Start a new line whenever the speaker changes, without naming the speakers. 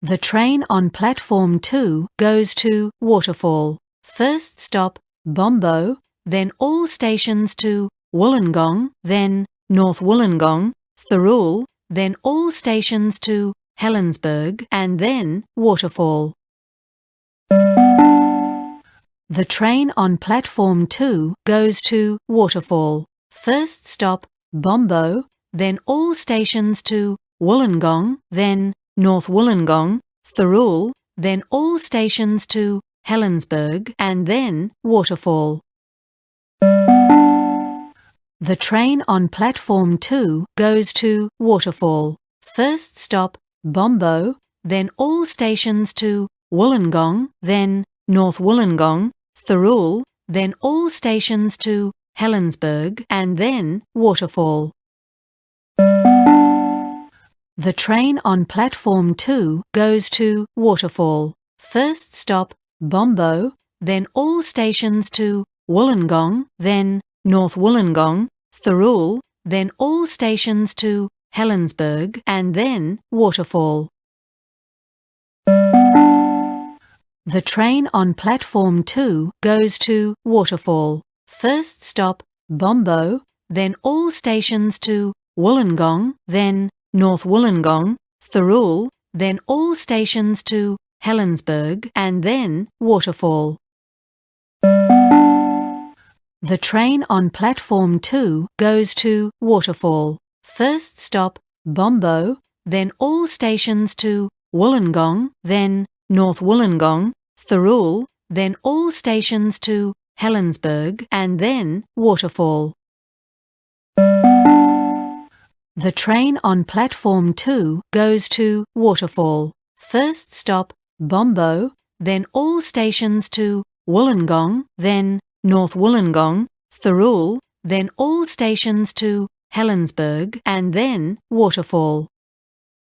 The train on platform 2 goes to Waterfall. First stop, Bombo, then all stations to Wollongong, then North Wollongong, Thirroul, then all stations to Helensburgh, and then Waterfall. The train on platform 2 goes to Waterfall. First stop, Bombo, then all stations to Wollongong, then North Wollongong, Thirroul, then all stations to Helensburgh, and then Waterfall. The train on platform 2 goes to Waterfall. First stop, Bombo, then all stations to Wollongong, then North Wollongong, Thirroul, then all stations to Helensburgh, and then Waterfall. The train on platform 2 goes to Waterfall. First stop, Bombo, then all stations to Wollongong, then North Wollongong, Thirroul, then all stations to Helensburgh, and then Waterfall. The train on platform 2 goes to Waterfall. First stop, Bombo, then all stations to Wollongong, then North Wollongong, Thirroul, then all stations to Helensburgh, and then Waterfall. The train on platform 2 goes to Waterfall. First stop, Bombo, then all stations to Wollongong, then North Wollongong, Thirroul, then all stations to Helensburgh, and then Waterfall. The train on platform 2 goes to Waterfall. First stop, Bombo, then all stations to Wollongong, then North Wollongong, Thirroul, then all stations to Helensburgh, and then Waterfall.